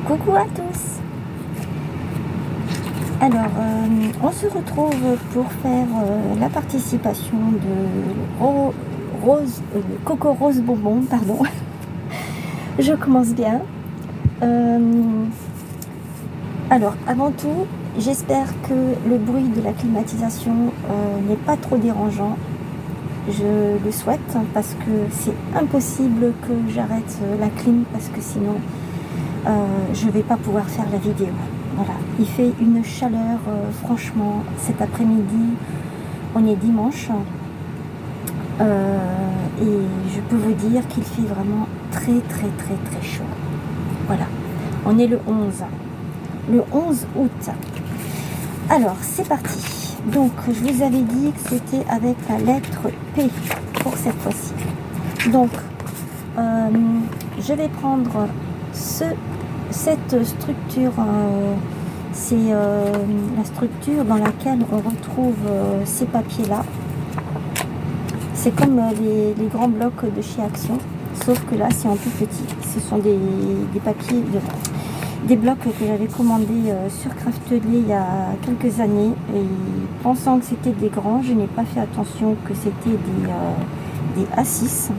Coucou à tous. Alors, on se retrouve pour faire la participation de Coco Rose Bonbon, pardon. Je commence bien. Alors, avant tout, j'espère que le bruit de la climatisation n'est pas trop dérangeant. Je le souhaite parce que c'est impossible que j'arrête la clim parce que sinon je ne vais pas pouvoir faire la vidéo. Voilà, il fait une chaleur, franchement, cet après-midi, on est dimanche, et je peux vous dire qu'il fait vraiment très chaud. Voilà, on est le 11 août. Alors, c'est parti. Donc, je vous avais dit que c'était avec la lettre P pour cette fois-ci. Donc, je vais prendre cette structure, c'est la structure dans laquelle on retrouve ces papiers-là. C'est comme les grands blocs de chez Action, sauf que là, c'est en tout petit. Ce sont des papiers, des blocs que j'avais commandés sur Craftelier il y a quelques années. Et pensant que c'était des grands, je n'ai pas fait attention que c'était des A6.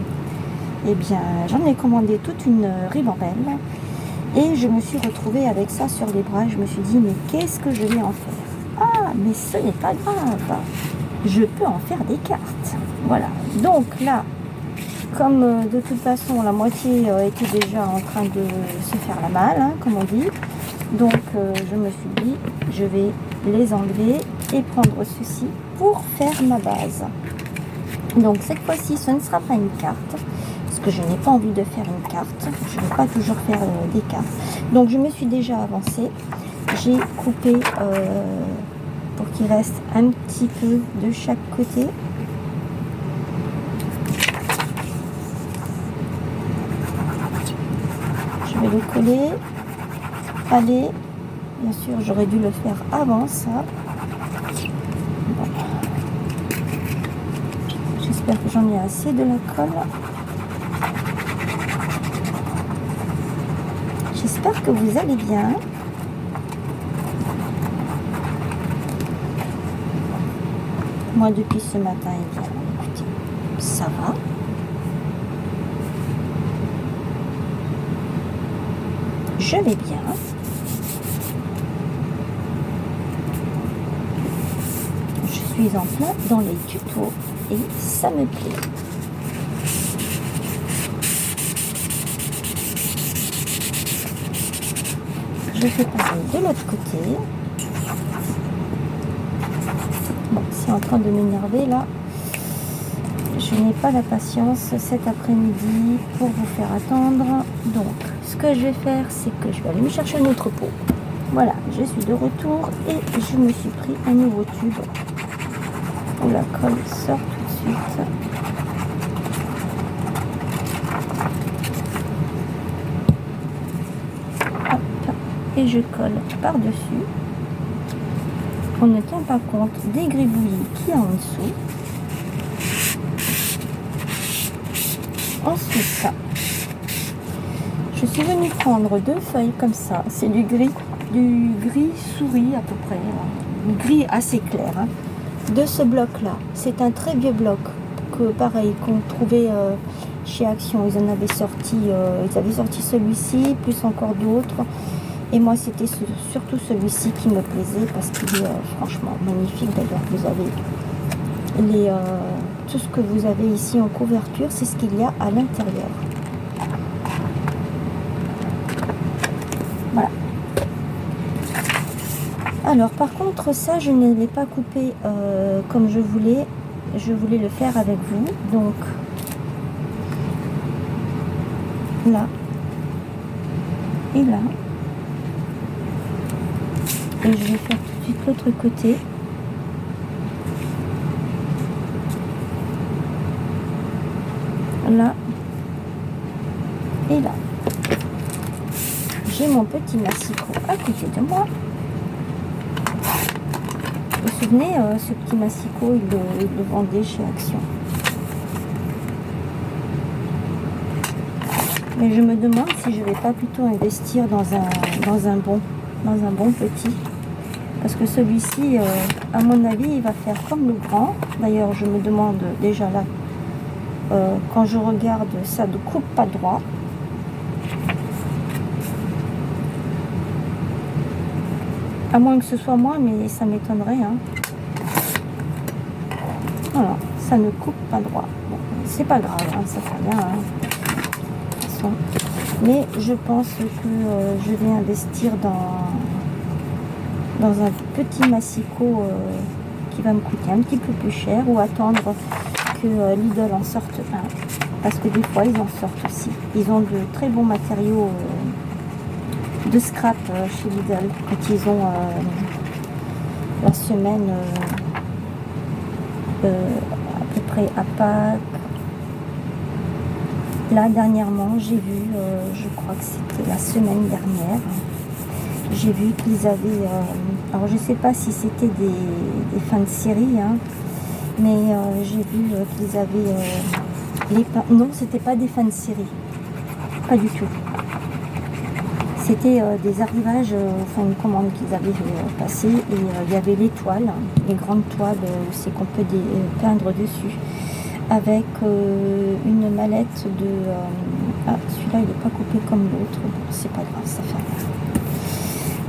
Eh bien, j'en ai commandé toute une ribambelle. Et je me suis retrouvée avec ça sur les bras. Je me suis dit, mais qu'est-ce que je vais en faire? Ah, mais ce n'est pas grave. Je peux en faire des cartes. Voilà. Donc là, comme de toute façon, la moitié était déjà en train de se faire la malle, hein, comme on dit. Donc, je me suis dit, je vais les enlever et prendre ceci pour faire ma base. Donc, cette fois-ci, ce ne sera pas une carte. Que je n'ai pas envie de faire une carte, je ne vais pas toujours faire des cartes. Donc je me suis déjà avancée, j'ai coupé pour qu'il reste un petit peu de chaque côté. Je vais le coller. Allez, bien sûr j'aurais dû le faire avant ça. Bon. J'espère que j'en ai assez de la colle. J'espère que vous allez bien. Moi, depuis ce matin, eh bien, écoutez, ça va. Je vais bien. Je suis en plein dans les tutos et ça me plaît. Je fais pareil de l'autre côté. Bon, c'est en train de m'énerver là. Je n'ai pas la patience cet après-midi pour vous faire attendre. Donc, ce que je vais faire, c'est que je vais aller me chercher un autre pot. Voilà, je suis de retour et je me suis pris un nouveau tube où la colle sort tout de suite. Et je colle par-dessus. On ne tient pas compte des gribouillis qu'il y a en dessous. Ensuite, je suis venue prendre deux feuilles comme ça. C'est du gris souris à peu près. Du gris assez clair. Hein. De ce bloc-là, c'est un très vieux bloc que pareil qu'on trouvait chez Action. Ils en avaient sorti, celui-ci, plus encore d'autres. Et moi, c'était surtout celui-ci qui me plaisait parce qu'il est franchement magnifique. D'ailleurs, vous avez tout ce que vous avez ici en couverture, c'est ce qu'il y a à l'intérieur. Voilà. Alors, par contre, ça, je ne l'ai pas coupé comme je voulais. Je voulais le faire avec vous. Donc, là et là. Et je vais faire tout de suite l'autre côté. Là et là. J'ai mon petit massicot à côté de moi. Vous vous souvenez, ce petit massicot, il le vendait chez Action. Mais je me demande si je vais pas plutôt investir dans un bon petit. Parce que celui-ci, à mon avis, il va faire comme le grand. D'ailleurs, je me demande déjà là, quand je regarde, ça ne coupe pas droit. À moins que ce soit moi, mais ça m'étonnerait. Hein. Voilà, ça ne coupe pas droit. Bon, c'est pas grave, hein, ça fait rien. Hein. De toute façon. Mais je pense que je vais investir dans un petit massicot qui va me coûter un petit peu plus cher, ou attendre que Lidl en sorte un, parce que des fois ils en sortent aussi. Ils ont de très bons matériaux de scrap chez Lidl quand ils ont la semaine à peu près à Pâques. Là dernièrement j'ai vu, je crois que c'était la semaine dernière, j'ai vu qu'ils avaient, alors je sais pas si c'était des fins de série, hein, mais j'ai vu qu'ils avaient non, c'était pas des fins de série, pas du tout. C'était des arrivages, enfin une commande qu'ils avaient passée, et il y avait les toiles, les grandes toiles où c'est qu'on peut peindre dessus, avec une mallette de... ah, celui-là il n'est pas coupé comme l'autre, bon, c'est pas grave, ça fait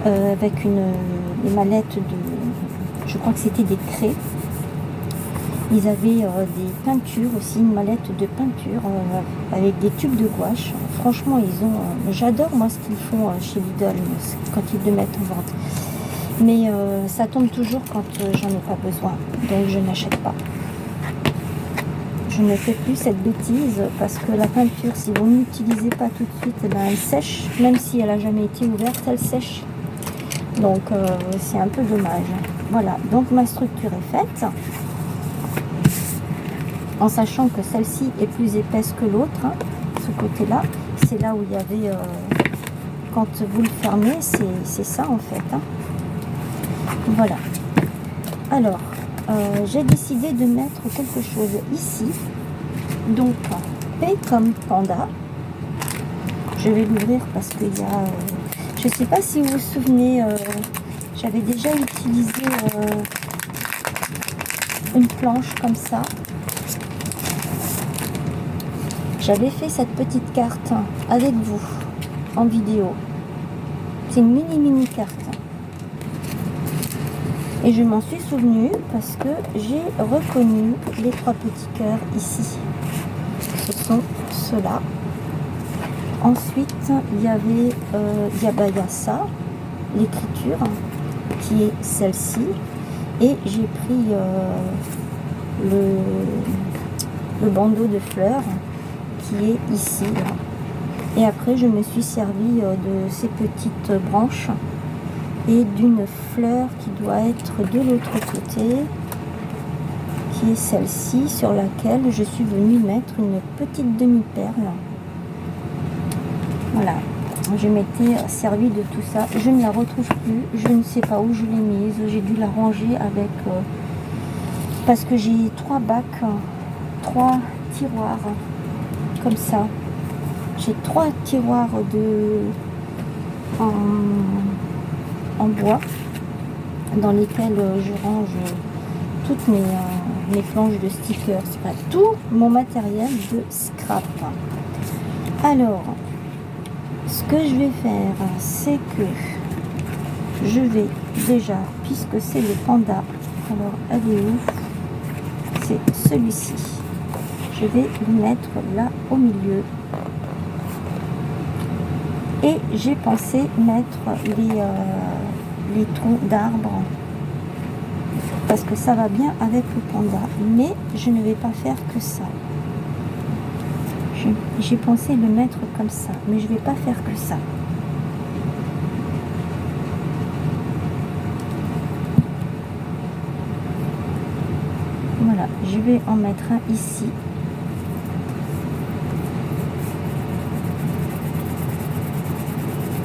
rien. Avec des mallettes de... je crois que c'était des craies. Ils avaient des peintures aussi, une mallette de peinture avec des tubes de gouache. Franchement, ils ont... j'adore moi ce qu'ils font chez Lidl quand ils le mettent en vente. Mais ça tombe toujours quand j'en ai pas besoin, donc je n'achète pas. Je ne fais plus cette bêtise parce que la peinture, si vous n'utilisez pas tout de suite, eh ben, elle sèche. Même si elle n'a jamais été ouverte, elle sèche. Donc c'est un peu dommage. Voilà, donc ma structure est faite. En sachant que celle-ci est plus épaisse que l'autre, hein, ce côté-là, c'est là où il y avait, quand vous le fermez, c'est ça en fait. Hein. Voilà. Alors, j'ai décidé de mettre quelque chose ici. Donc, P comme panda. Je vais l'ouvrir parce qu'il y a... je ne sais pas si vous vous souvenez, j'avais déjà utilisé une planche comme ça. J'avais fait cette petite carte avec vous en vidéo. C'est une mini carte. Et je m'en suis souvenue parce que j'ai reconnu les 3 petits cœurs ici. Ce sont ceux-là. Ensuite, il y avait il y a ça, l'écriture, qui est celle-ci. Et j'ai pris le bandeau de fleurs qui est ici. Et après, je me suis servi de ces petites branches et d'une fleur qui doit être de l'autre côté, qui est celle-ci, sur laquelle je suis venue mettre une petite demi-perle. Voilà, je m'étais servi de tout ça. Je ne la retrouve plus, je ne sais pas où je l'ai mise. J'ai dû la ranger avec... parce que j'ai 3 bacs, 3 tiroirs, comme ça. J'ai 3 tiroirs en bois dans lesquels je range toutes mes planches de stickers, enfin, tout mon matériel de scrap. Alors, ce que je vais faire, c'est que je vais déjà, puisque c'est le panda, alors elle est où? C'est celui-ci. Je vais le mettre là au milieu. Et j'ai pensé mettre les troncs d'arbres parce que ça va bien avec le panda, mais je ne vais pas faire que ça. J'ai pensé le mettre comme ça, mais je ne vais pas faire que ça. Voilà, je vais en mettre un ici.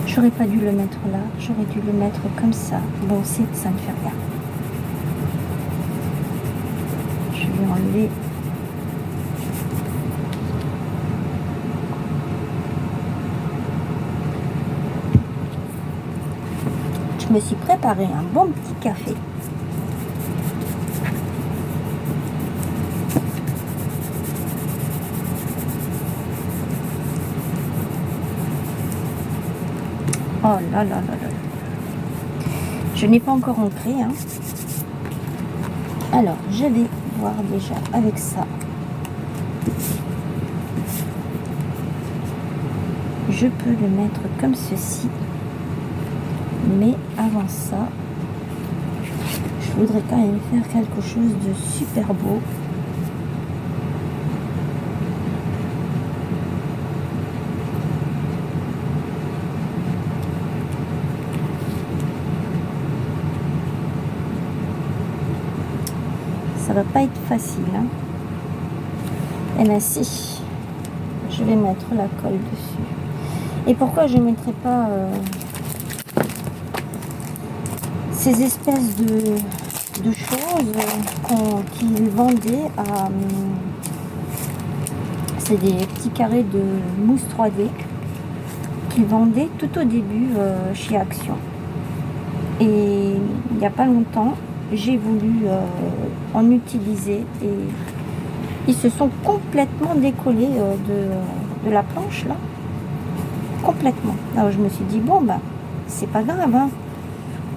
J'aurais pas dû le mettre là, j'aurais dû le mettre comme ça. Bon, ça ne fait rien. Je vais enlever. je me suis préparé un bon petit café. Oh là là là là. Je n'ai pas encore ancré, hein. Alors, je vais voir déjà avec ça. Je peux le mettre comme ceci. Mais avant ça, je voudrais quand même faire quelque chose de super beau. Ça va pas être facile, hein. Et bien si, je vais mettre la colle dessus. Et pourquoi je ne mettrai pas ces espèces de choses qu'ils vendaient à... c'est des petits carrés de mousse 3D qu'ils vendaient tout au début chez Action. Et il n'y a pas longtemps, j'ai voulu en utiliser et ils se sont complètement décollés de la planche là. Complètement. Alors je me suis dit, bon ben, c'est pas grave, hein.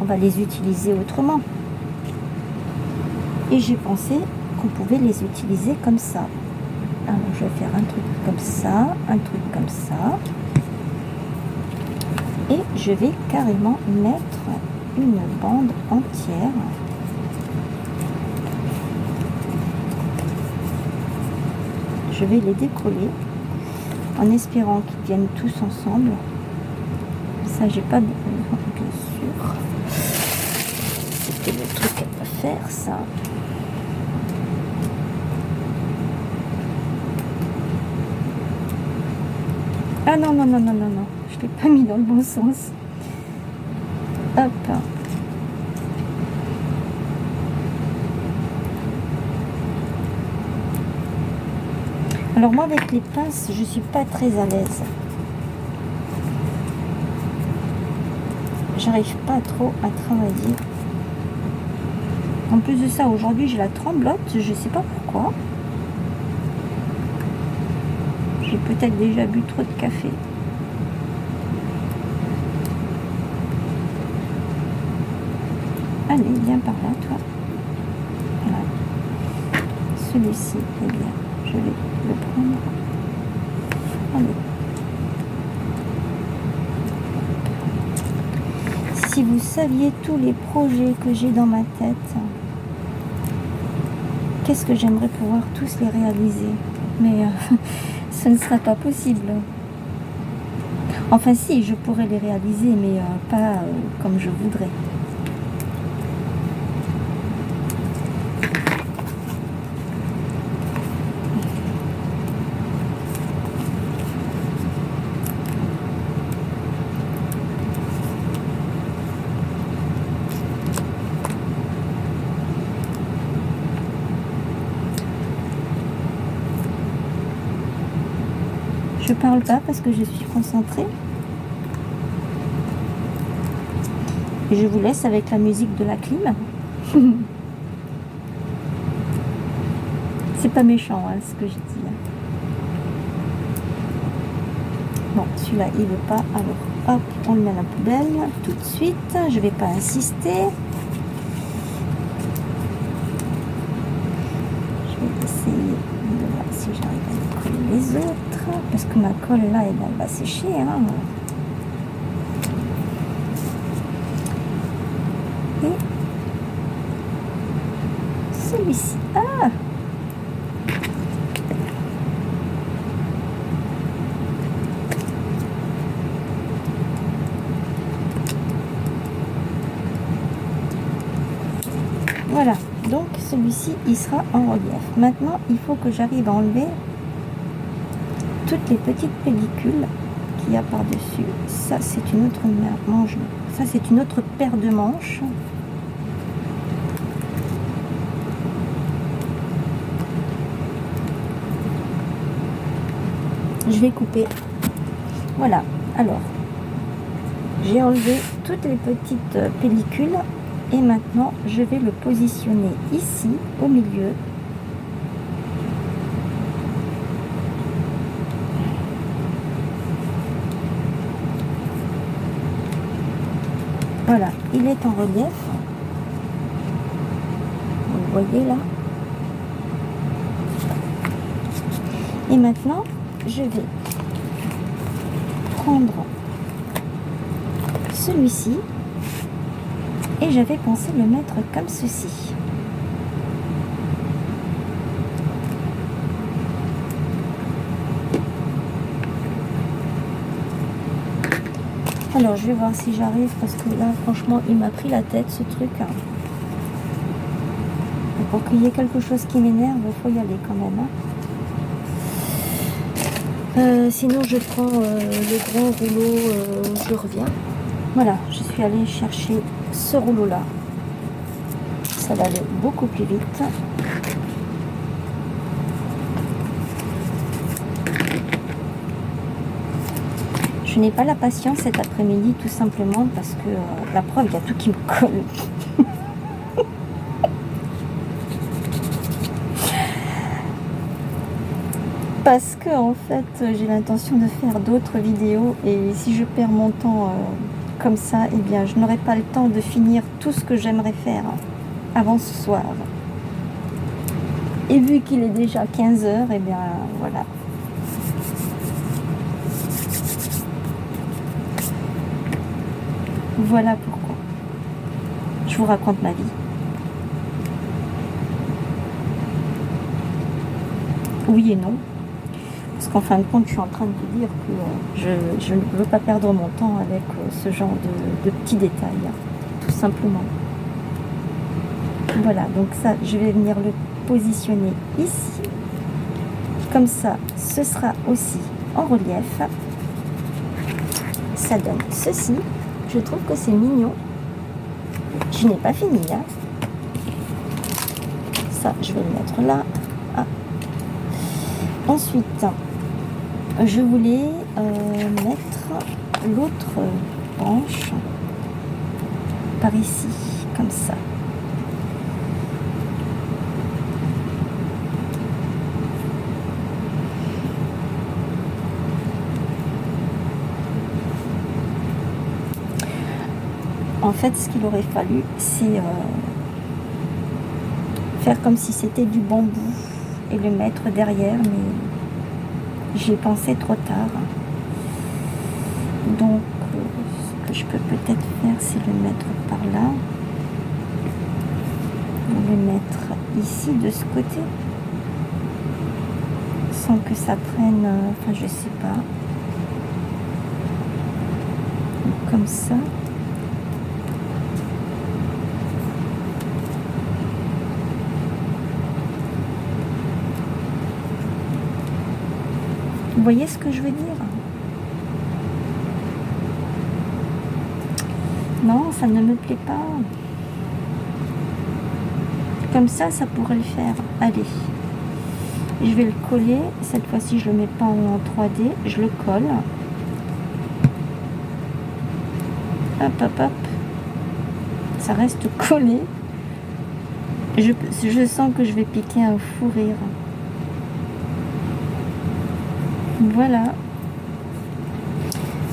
On va les utiliser autrement. Et j'ai pensé qu'on pouvait les utiliser comme ça. Alors je vais faire un truc comme ça, un truc comme ça. Et je vais carrément mettre une bande entière. Je vais les décoller en espérant qu'ils viennent tous ensemble. Ça, j'ai pas de... bien sûr. C'était le truc à faire, ça. Ah non, non, non, non, non, non. Je l'ai pas mis dans le bon sens. Hop. Alors moi, avec les pinces, je suis pas très à l'aise. J'arrive pas trop à travailler. En plus de ça, aujourd'hui, j'ai la tremblote. Je sais pas pourquoi. J'ai peut-être déjà bu trop de café. Allez, viens par là, toi. Voilà. Celui-ci, eh bien, je vais le prendre. Allez. Si vous saviez tous les projets que j'ai dans ma tête, qu'est-ce que j'aimerais pouvoir tous les réaliser. Mais ce ne sera pas possible. Enfin si, je pourrais les réaliser, mais pas comme je voudrais. Je parle pas parce que je suis concentrée. Et je vous laisse avec la musique de la clim. C'est pas méchant, hein, ce que je dis. Bon, celui-là, il veut pas. Alors, hop, on le met à la poubelle tout de suite. Je vais pas insister. Je vais essayer de voir si j'arrive à coller les autres. Parce que ma colle, là, elle va sécher, hein. Et celui-ci. Ah! Voilà, donc celui-ci, il sera en relief. Maintenant, il faut que j'arrive à enlever toutes les petites pellicules qu'il y a par-dessus. Ça, c'est une autre manche. Ça, c'est une autre paire de manches. Je vais couper. Voilà, alors, J'ai enlevé toutes les petites pellicules et maintenant je vais le positionner ici au milieu. Voilà, il est en relief. Vous le voyez là. Et maintenant, je vais prendre celui-ci et j'avais pensé le mettre comme ceci. Alors je vais voir si j'arrive parce que là franchement il m'a pris la tête ce truc. Et pour qu'il y ait quelque chose qui m'énerve, il faut y aller quand même. Sinon je prends le grand rouleau, je reviens. Voilà, je suis allée chercher ce rouleau là. Ça va aller beaucoup plus vite. Je n'ai pas la patience cet après-midi tout simplement parce que la preuve, il y a tout qui me colle. Parce que en fait, j'ai l'intention de faire d'autres vidéos et si je perds mon temps comme ça, eh bien, je n'aurai pas le temps de finir tout ce que j'aimerais faire avant ce soir. Et vu qu'il est déjà 15 h, eh bien, voilà. Voilà pourquoi je vous raconte ma vie. Oui et non. Parce qu'en fin de compte, je suis en train de vous dire que je ne veux pas perdre mon temps avec ce genre de petits détails. Tout simplement. Voilà, donc ça, je vais venir le positionner ici. Comme ça, ce sera aussi en relief. Ça donne ceci. Je trouve que c'est mignon. Je n'ai pas fini, hein. Ça, je vais le mettre là. Ah. Ensuite, je voulais mettre l'autre branche par ici, comme ça. En fait, ce qu'il aurait fallu, c'est faire comme si c'était du bambou et le mettre derrière, mais j'y ai pensé trop tard. Donc, ce que je peux peut-être faire, c'est le mettre par là. Le mettre ici, de ce côté, sans que ça prenne, enfin, je sais pas. Donc, comme ça. Vous voyez ce que je veux dire? Non, ça ne me plaît pas. Comme ça pourrait le faire. Allez. Je vais le coller. Cette fois-ci, je ne le mets pas en 3D. Je le colle. Hop, hop, hop. Ça reste collé. Je sens que je vais piquer un fou rire. Voilà.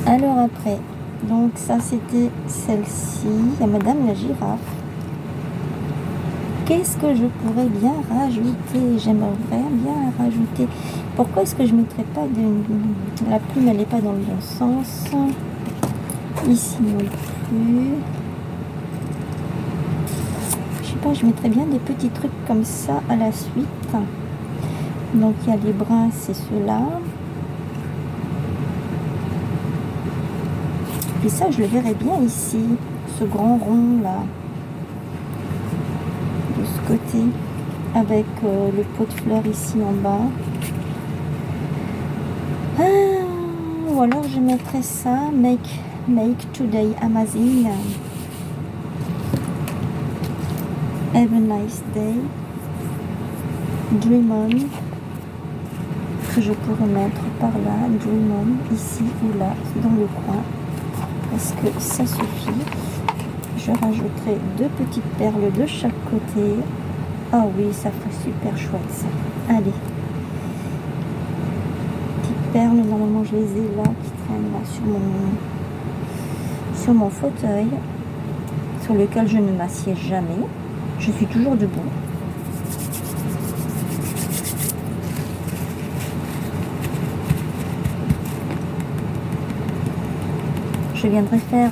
Alors après, donc ça c'était celle-ci. Il y a Madame la girafe. Qu'est-ce que je pourrais bien rajouter? J'aimerais bien rajouter. Pourquoi est-ce que je ne mettrais pas de... La plume, elle n'est pas dans le bon sens. Ici non plus. Je sais pas, je mettrais bien des petits trucs comme ça à la suite. Donc il y a les brins, c'est ceux-là. Et ça, je le verrais bien ici, ce grand rond là, de ce côté, avec le pot de fleurs ici en bas. Ou alors je mettrais ça, make today amazing. Have a nice day. Dream on. Que je pourrais mettre par là, dream on, ici ou là, dans le coin. Est-ce que ça suffit? Je rajouterai 2 petites perles de chaque côté. Ah oui, ça fait super chouette ça. Allez. Petites perles, normalement je les ai là, qui traînent là sur mon fauteuil, sur lequel je ne m'assieds jamais. Je suis toujours debout. Je viendrai faire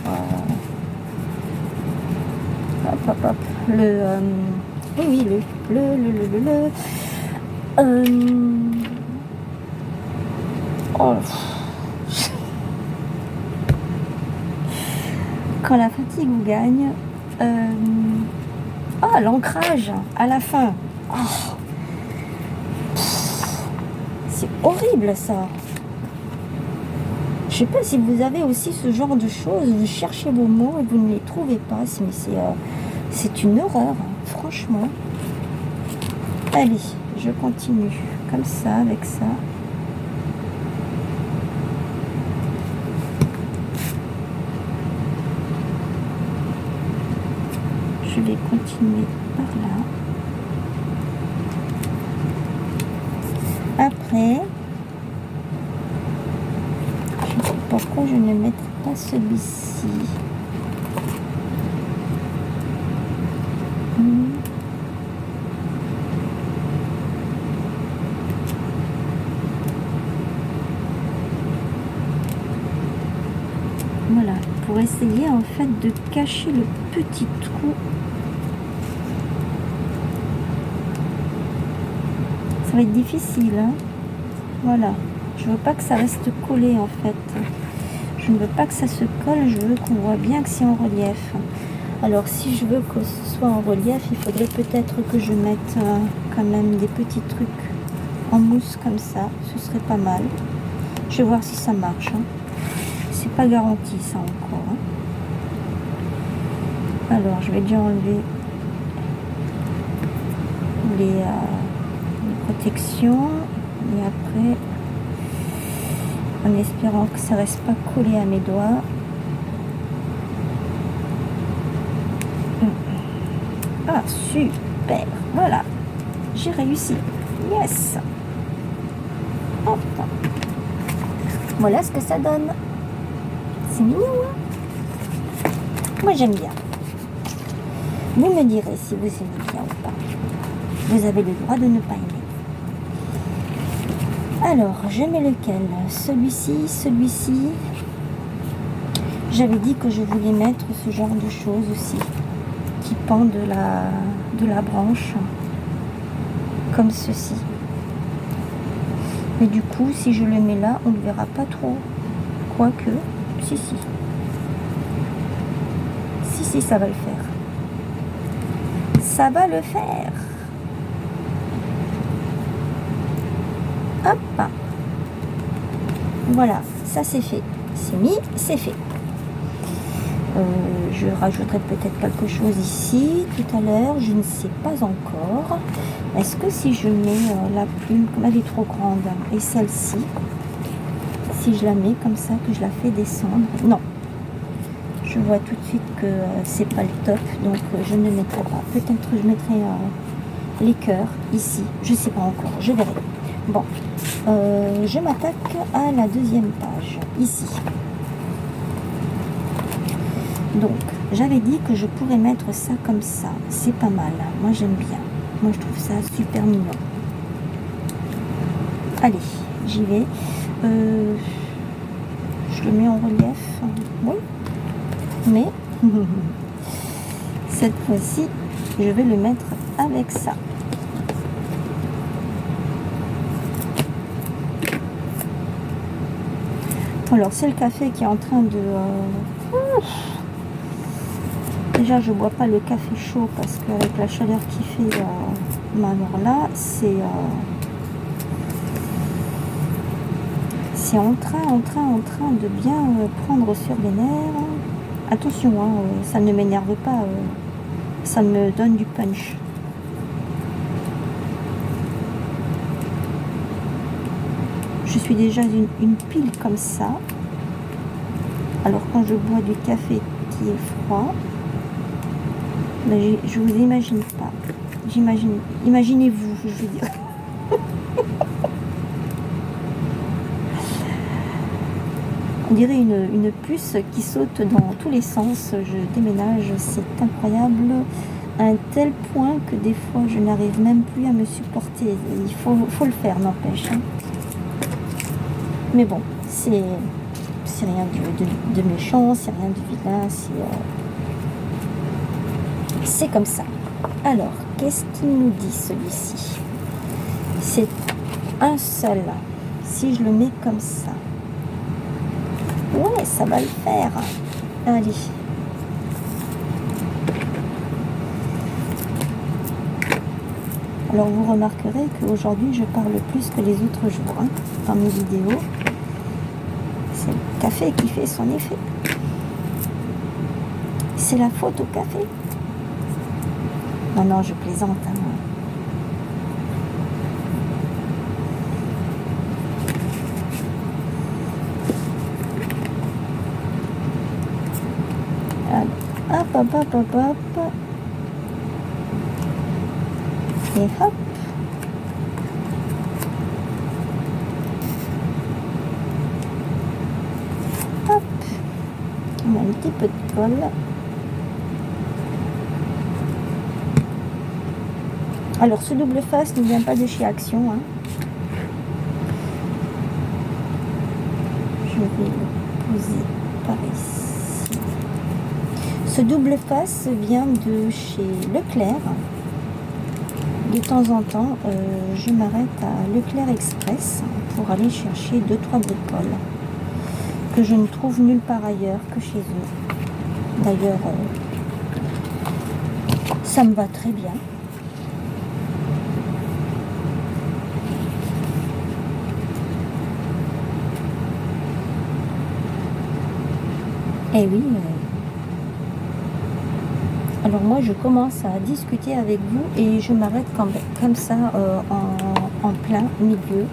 quand la fatigue vous gagne, l'ancrage à la fin. Oh. C'est horrible ça. Je sais pas si vous avez aussi ce genre de choses, vous cherchez vos mots et vous ne les trouvez pas, mais c'est une horreur, hein, franchement. Allez, je continue comme ça, avec ça. Je vais continuer par là. Après, je ne sais pas pourquoi je ne mettrai pas celui-ci. Voilà, pour essayer en fait de cacher le petit trou. Ça va être difficile, hein. Voilà, je veux pas que ça reste collé en fait. Je ne veux pas que ça se colle, je veux qu'on voit bien que c'est en relief. Alors si je veux que ce soit en relief, il faudrait peut-être que je mette quand même des petits trucs en mousse comme ça, ce serait pas mal. Je vais voir si ça marche, hein. C'est pas garanti ça encore, hein. Alors je vais déjà enlever les protections et après, en espérant que ça reste pas collé à mes doigts. Ah super, voilà, j'ai réussi, yes. Hop. Voilà ce que ça donne. C'est mignon, hein. Moi j'aime bien. Vous me direz si vous aimez bien ou pas. Vous avez le droit de ne pas aimer. Alors, je mets lequel? Celui-ci, celui-ci. J'avais dit que je voulais mettre ce genre de choses aussi, qui pend de la branche, comme ceci. Mais du coup, si je le mets là, on ne verra pas trop. Quoique, si. Si, ça va le faire. Ça va le faire. Hop. Voilà, ça c'est fait. C'est mis, c'est fait. Je rajouterai peut-être quelque chose ici tout à l'heure, je ne sais pas encore. Est-ce que si je mets la plume, comme elle est trop grande, et celle-ci, si je la mets comme ça, que je la fais descendre, non. Je vois tout de suite que c'est pas le top, donc je ne mettrai pas. Peut-être je mettrai les cœurs ici, je sais pas encore, je verrai. Bon, je m'attaque à la deuxième page, ici. Donc, j'avais dit que je pourrais mettre ça comme ça. C'est pas mal. Moi, j'aime bien. Moi, je trouve ça super mignon. Allez, j'y vais. Je le mets en relief. Oui. Mais, cette fois-ci, je vais le mettre avec ça. Alors, c'est le café qui est en train de... Déjà, je bois pas le café chaud parce qu'avec la chaleur qui fait alors là, c'est en train de bien prendre sur les nerfs. Attention, hein, ça ne m'énerve pas, ça me donne du punch. Je suis déjà une pile comme ça. Alors quand je bois du café qui est froid, ben, je vous imagine pas. Imaginez-vous, je veux dire. On dirait une puce qui saute dans tous les sens. Je déménage, c'est incroyable. À un tel point que des fois, je n'arrive même plus à me supporter. Il faut le faire, n'empêche. Hein. Mais bon, c'est rien de méchant, c'est rien de vilain, c'est comme ça. Alors, qu'est-ce qu'il nous dit, celui-ci? C'est un seul. Si je le mets comme ça, ouais, ça va le faire. Allez. Alors, vous remarquerez qu'aujourd'hui, je parle plus que les autres jours hein, dans mes vidéos. C'est le café qui fait son effet. C'est la faute au café. Non, non, je plaisante. Hein. Hop, hop, hop, hop, hop. Et hop. Hop. On a un petit peu de colle. Alors, ce double face ne vient pas de chez Action. Hein. Je vais le poser par ici. Ce double face vient de chez Leclerc. De temps en temps, je m'arrête à Leclerc Express pour aller chercher 2-3 bricoles que je ne trouve nulle part ailleurs que chez eux. D'ailleurs, ça me va très bien. Eh oui. Alors moi, je commence à discuter avec vous et je m'arrête comme ça en plein milieu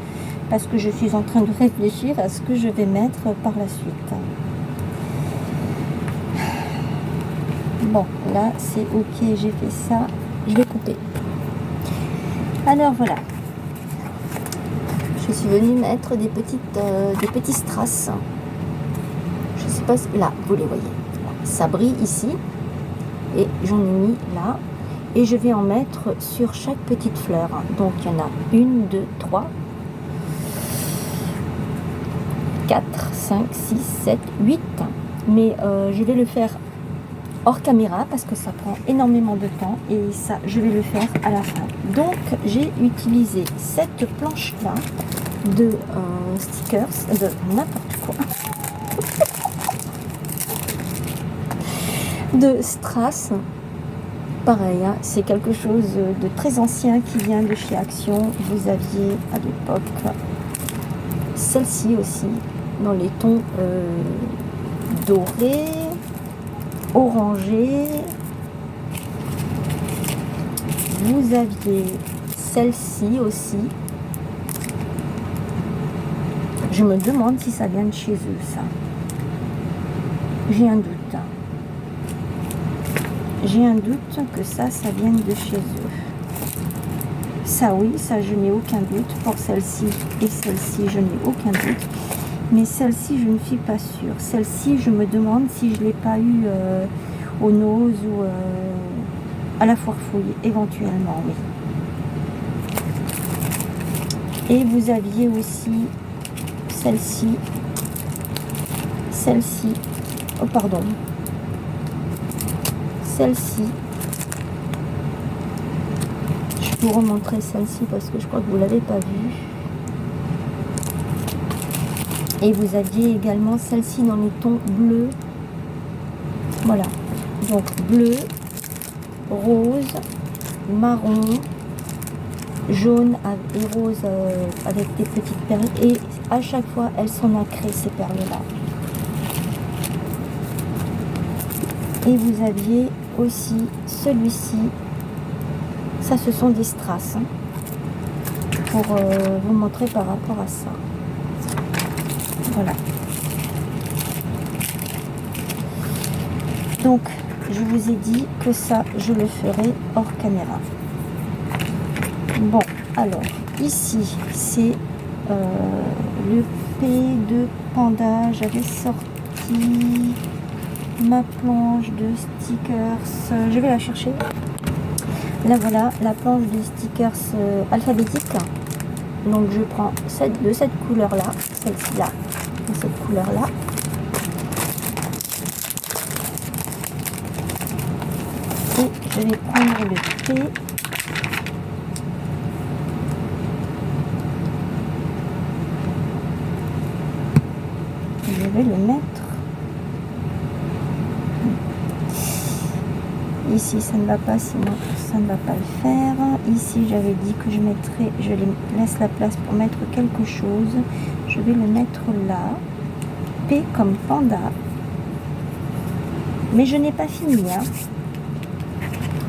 parce que je suis en train de réfléchir à ce que je vais mettre par la suite. Bon, là, c'est ok, j'ai fait ça. Je vais couper. Alors voilà. Je suis venue mettre des petits strass. Je sais pas si... Là, vous les voyez. Ça brille ici. Et j'en ai mis là. Et je vais en mettre sur chaque petite fleur. Donc, il y en a 1, 2, 3, 4, 5, 6, 7, 8. Mais je vais le faire hors caméra parce que ça prend énormément de temps. Et ça, je vais le faire à la fin. Donc, j'ai utilisé cette planche-là de stickers, de n'importe quoi. De strass, pareil, hein, c'est quelque chose de très ancien qui vient de chez Action. Vous aviez à l'époque celle-ci aussi, dans les tons dorés, orangés. Vous aviez celle-ci aussi. Je me demande si ça vient de chez eux, ça. J'ai un doute. J'ai un doute que ça vienne de chez eux. Ça oui, ça je n'ai aucun doute. Pour celle-ci et celle-ci, je n'ai aucun doute. Mais celle-ci, je ne suis pas sûre. Celle-ci, je me demande si je ne l'ai pas eu au Nose ou à la foire fouille, éventuellement, oui. Et vous aviez aussi celle-ci. Celle-ci. Oh, pardon. Celle-ci. Je vais vous remontrer celle-ci parce que je crois que vous ne l'avez pas vue. Et vous aviez également celle-ci dans les tons bleus. Voilà. Donc bleu, rose, marron, jaune et rose avec des petites perles. Et à chaque fois, elles sont nacrées, ces perles-là. Et vous aviez aussi celui-ci. Ça, ce sont des strass. Hein, pour vous montrer par rapport à ça. Voilà. Donc, je vous ai dit que ça, je le ferai hors caméra. Bon, alors, ici, c'est le P de Panda. J'avais sorti ma planche de stickers. Je vais la chercher. Là, voilà, la planche de stickers alphabétique. Donc, je prends celle de cette couleur-là, celle-ci là, de cette couleur-là. Et je vais prendre le P. Je vais le mettre ici. Ça ne va pas, sinon ça ne va pas le faire. Ici, j'avais dit que je mettrais, je laisse la place pour mettre quelque chose. Je vais le mettre là. P comme panda. Mais je n'ai pas fini, hein.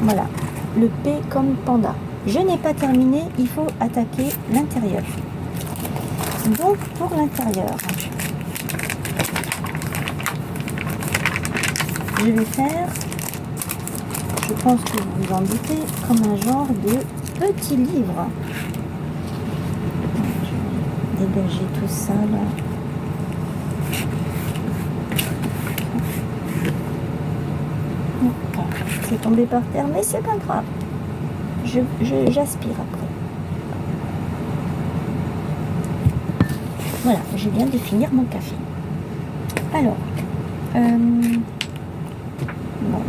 Voilà, le P comme panda. Je n'ai pas terminé, il faut attaquer l'intérieur. Donc, pour l'intérieur, je vais faire, je pense que vous vous en doutez, comme un genre de petit livre. Je vais dégager tout ça là. C'est tombé par terre, mais c'est pas grave. J'aspire après. Voilà, je viens de finir mon café. Alors, bon,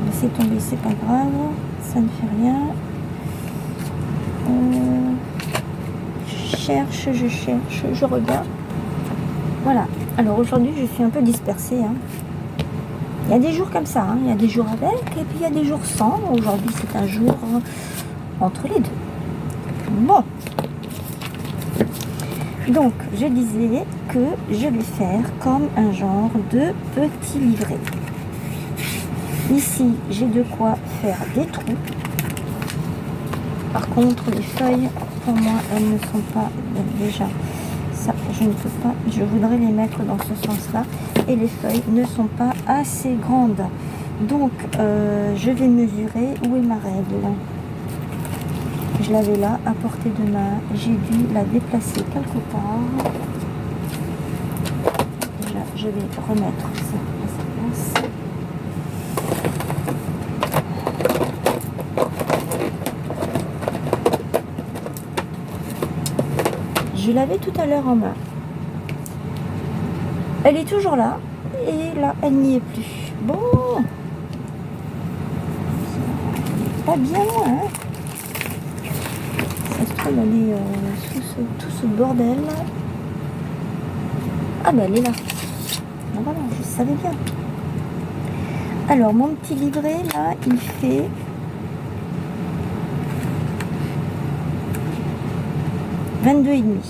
laissez tomber, c'est pas grave, ça ne fait rien. Je cherche, je regarde. Voilà. Alors aujourd'hui, je suis un peu dispersée, hein. Il y a des jours comme ça, hein. Il y a des jours avec et puis il y a des jours sans. Aujourd'hui, c'est un jour entre les deux. Bon. Donc, je disais que je vais faire comme un genre de petit livret. Ici, j'ai de quoi faire des trous. Par contre, les feuilles, pour moi, elles ne sont pas déjà... Ça, je ne peux pas, je voudrais les mettre dans ce sens-là. Et les feuilles ne sont pas assez grandes. Donc, je vais mesurer. Où est ma règle? Je l'avais là, à portée de main. J'ai dû la déplacer quelque part. Déjà, je vais remettre ça à sa place. Je l'avais tout à l'heure en main. Elle est toujours là. Et là, elle n'y est plus. Bon. Pas bien loin, hein. Ça se trouve, elle est sous tout ce bordel. Ah ben, elle est là. Ben voilà, je savais bien. Alors, mon petit livret, là, il fait... 22,5.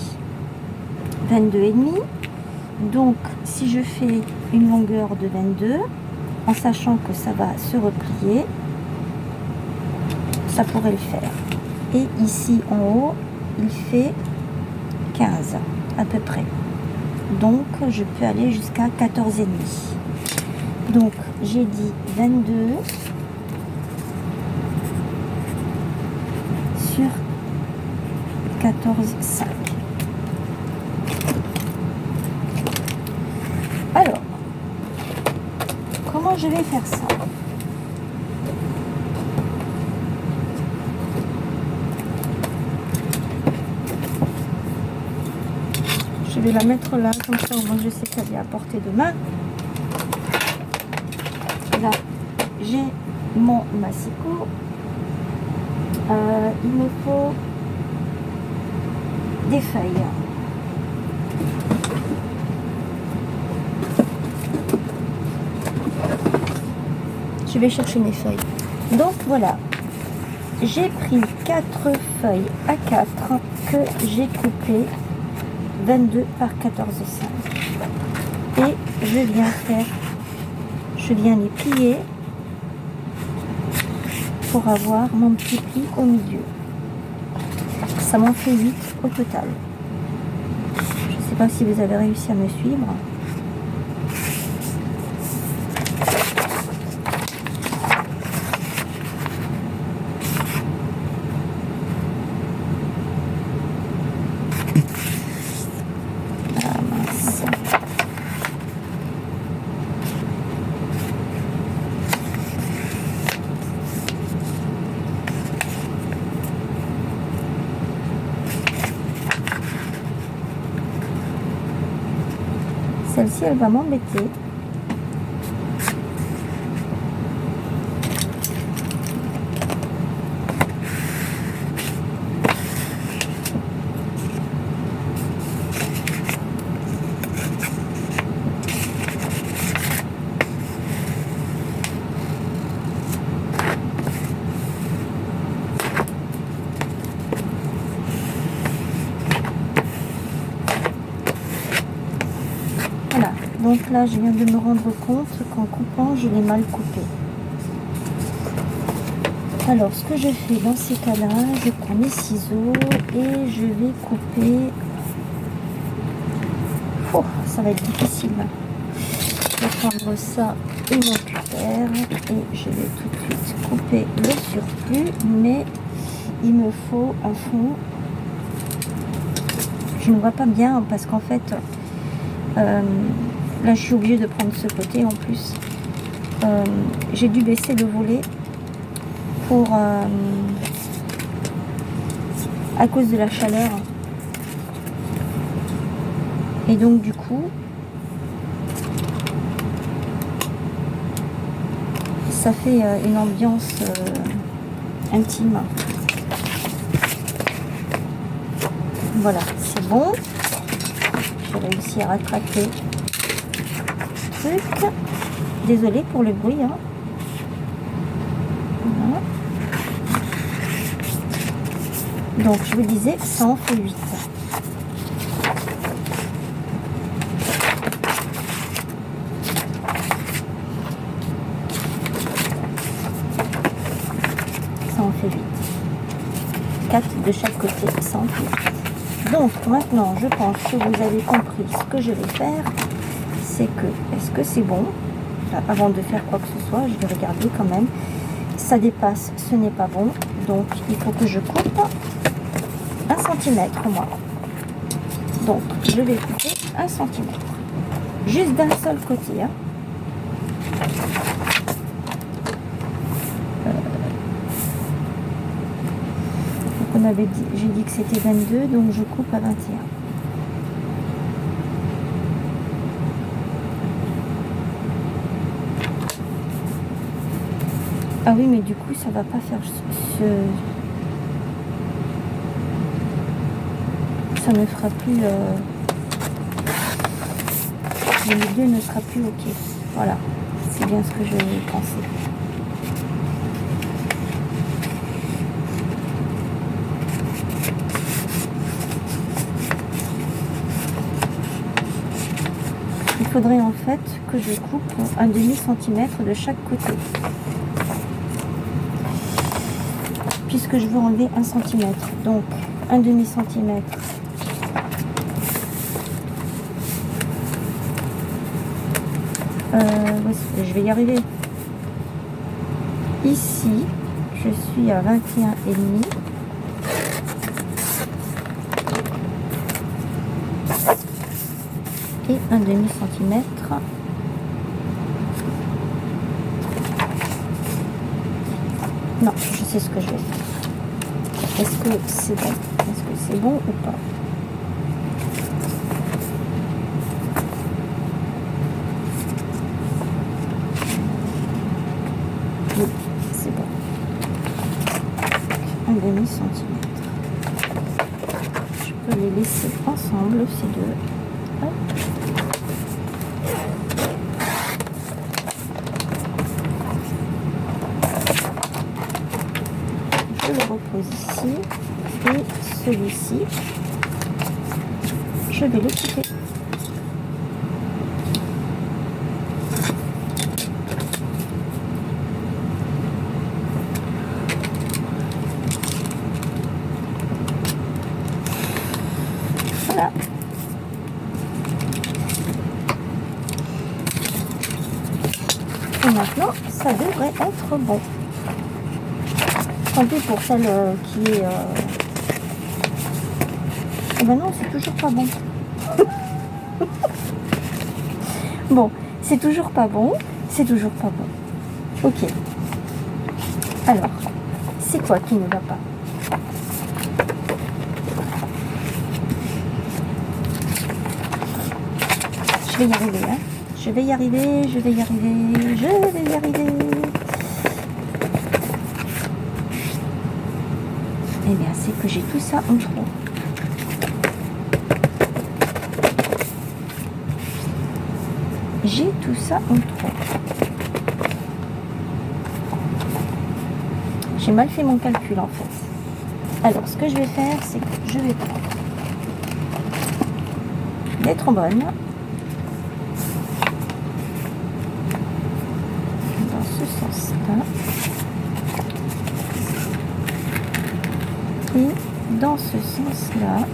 22,5. Donc, si je fais une longueur de 22, en sachant que ça va se replier, ça pourrait le faire. Et ici, en haut, il fait 15, à peu près. Donc, je peux aller jusqu'à 14,5. Donc, j'ai dit 22 sur 14,5. Alors, comment je vais faire ça? Je vais la mettre là, comme ça au moins je sais qu'elle est à portée de main. Là, j'ai mon massicot. Il me faut des feuilles. Je vais chercher mes feuilles. Donc voilà, j'ai pris 4 feuilles A4 que j'ai coupées 22 par 14,5. Et je viens les plier pour avoir mon petit pli au milieu. Ça m'en fait 8 au total. Je ne sais pas si vous avez réussi à me suivre. Celle-ci, elle va m'embêter. Donc là, je viens de me rendre compte qu'en coupant, je l'ai mal coupé. Alors, ce que je fais dans ces cas-là, je prends mes ciseaux et je vais couper. Oh, ça va être difficile. Je vais prendre ça et mon cutter et je vais tout de suite couper le surplus, mais il me faut un fond. Je ne vois pas bien parce qu'en fait, là, je suis obligée de prendre ce côté en plus. J'ai dû baisser le volet pour à cause de la chaleur. Et donc, du coup, ça fait une ambiance intime. Voilà, c'est bon. J'ai réussi à rattraper. Désolée pour le bruit. Hein. Voilà. Donc, je vous disais, ça en fait 8. Ça en fait 8. 4 de chaque côté, ça en fait 8. Donc, maintenant, je pense que vous avez compris ce que je vais faire. C'est que, est-ce que c'est bon? Avant de faire quoi que ce soit, je vais regarder quand même. Ça dépasse, ce n'est pas bon. Donc, il faut que je coupe 1 cm, moi. Donc, je vais couper 1 cm. Juste d'un seul côté. Hein. On avait dit, j'ai dit que c'était 22, donc je coupe à 21. Ah oui, mais du coup, ça va pas faire ça ne fera plus... le milieu ne sera plus ok. Voilà, c'est bien ce que je pensais. Il faudrait en fait que je coupe 1/2 centimètre de chaque côté. Puisque je veux enlever 1 cm. Donc 1/2 centimètre. Je vais y arriver. Ici, je suis à 21,5. Et 1/2 centimètre. Non, je sais ce que je vais faire. Est-ce que c'est bon? Est-ce que c'est bon ou pas? Oui, c'est bon. 1/2 centimètre. Je peux les laisser ensemble, ces deux. Hop. Je le repose ici. Et celui-ci, je vais le couper. Voilà. Et maintenant, ça devrait être bon. Tant pis pour celle qui est... Eh ben non, c'est toujours pas bon. Bon, c'est toujours pas bon. C'est toujours pas bon. Ok. Alors, c'est quoi qui ne va pas? vais y arriver, hein. Je vais y arriver, je vais y arriver, je vais y arriver. Eh bien, c'est que j'ai tout ça en trop. J'ai tout ça en trop. J'ai mal fait mon calcul en fait. Alors, ce que je vais faire, c'est que je vais prendre des trombones. Dans ce sens-là. Et dans ce sens-là,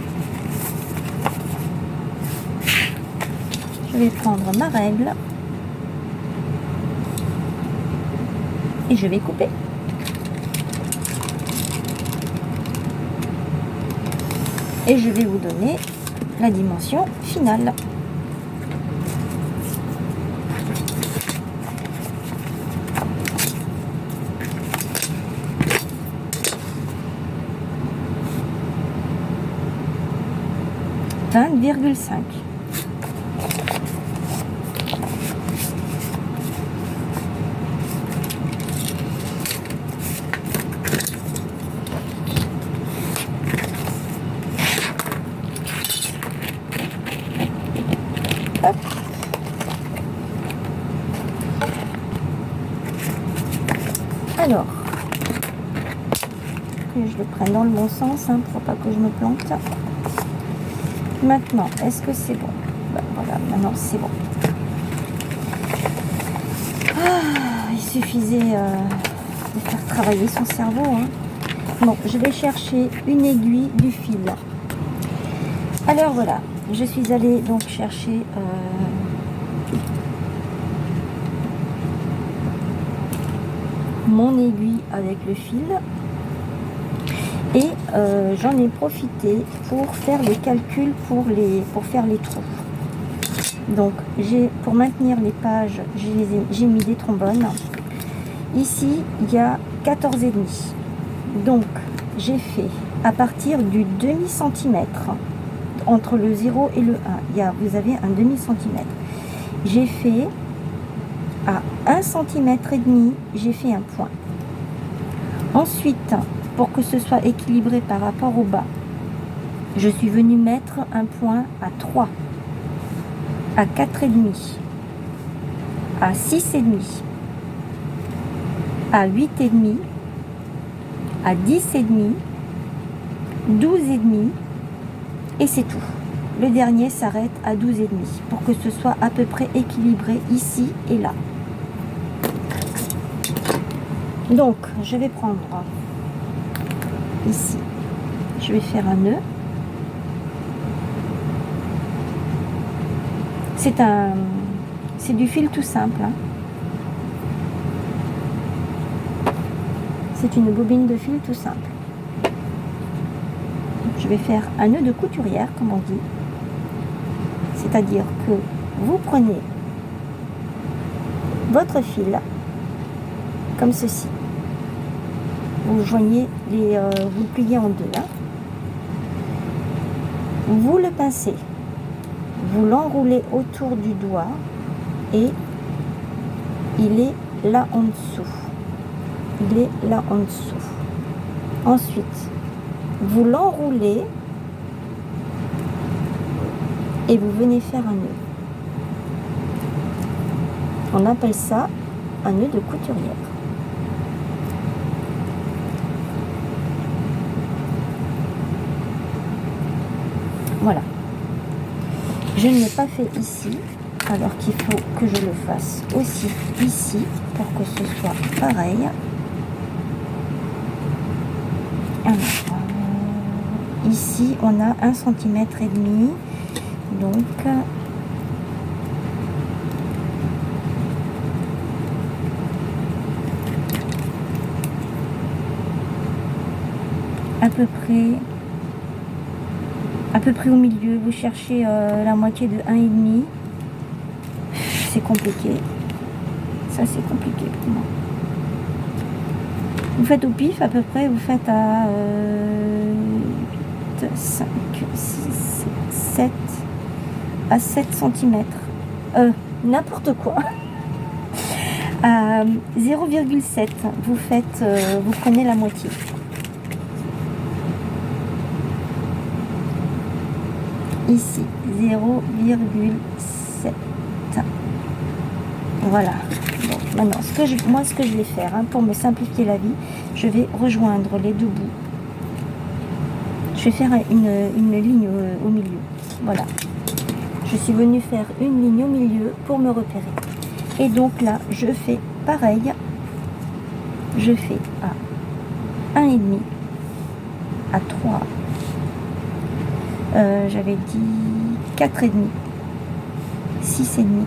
je vais prendre ma règle et je vais couper. Et je vais vous donner la dimension finale. ,5. Hop. Alors, que je le prenne dans le bon sens, hein, pour pas que je me plante. Maintenant, est-ce que c'est bon? Ben, voilà, maintenant c'est bon. Ah, il suffisait de faire travailler son cerveau. Hein. Bon, je vais chercher une aiguille du fil. Alors voilà, je suis allée donc chercher mon aiguille avec le fil. Et j'en ai profité pour faire les calculs pour faire les trous. Donc pour maintenir les pages, j'ai mis des trombones. Ici il y a 14,5. Donc j'ai fait à partir du demi-centimètre entre le 0 et le 1. Vous avez un demi-centimètre. J'ai fait à 1,5 cm, j'ai fait un point. Ensuite, pour que ce soit équilibré par rapport au bas, je suis venue mettre un point à 3, à 4,5, à 6,5, à 8,5, à 10,5, 12,5 et c'est tout. Le dernier s'arrête à 12,5 pour que ce soit à peu près équilibré ici et là. Donc, je vais prendre ici, je vais faire un nœud. C'est du fil tout simple. Hein. C'est une bobine de fil tout simple. Je vais faire un nœud de couturière, comme on dit. C'est-à-dire que vous prenez votre fil comme ceci. Vous joignez vous le pliez en deux. Hein. Vous le pincez. Vous l'enroulez autour du doigt et il est là en dessous. Il est là en dessous. Ensuite, vous l'enroulez et vous venez faire un nœud. On appelle ça un nœud de couturière. Voilà. Je ne l'ai pas fait ici, alors qu'il faut que je le fasse aussi ici pour que ce soit pareil. Alors, ici, on a 1,5 cm. Donc, à peu près au milieu. Vous cherchez la moitié de 1,5. C'est compliqué. Ça, c'est compliqué pour moi. Vous faites au pif à peu près, vous faites à 5, 6, 7 à 7 cm. n'importe quoi. À 0,7, vous prenez la moitié. Ici, 0,7. Voilà. Bon, maintenant, ce que je vais faire, hein, pour me simplifier la vie, je vais rejoindre les deux bouts. Je vais faire une ligne au milieu. Voilà. Je suis venue faire une ligne au milieu pour me repérer. Et donc là, je fais pareil. Je fais à 1,5, à 3. J'avais dit 4,5, 6,5.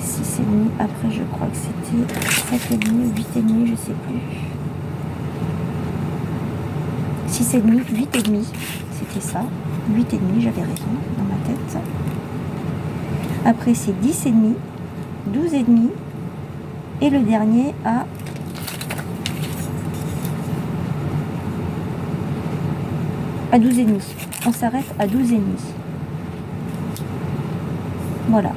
6,5, après je crois que c'était 7,5 ou 8,5, je sais plus. 6,5, 8,5, c'était ça. 8,5, j'avais raison dans ma tête. Après c'est 10,5, 12,5. Et le dernier à 12,5. On s'arrête à 12,5. Voilà.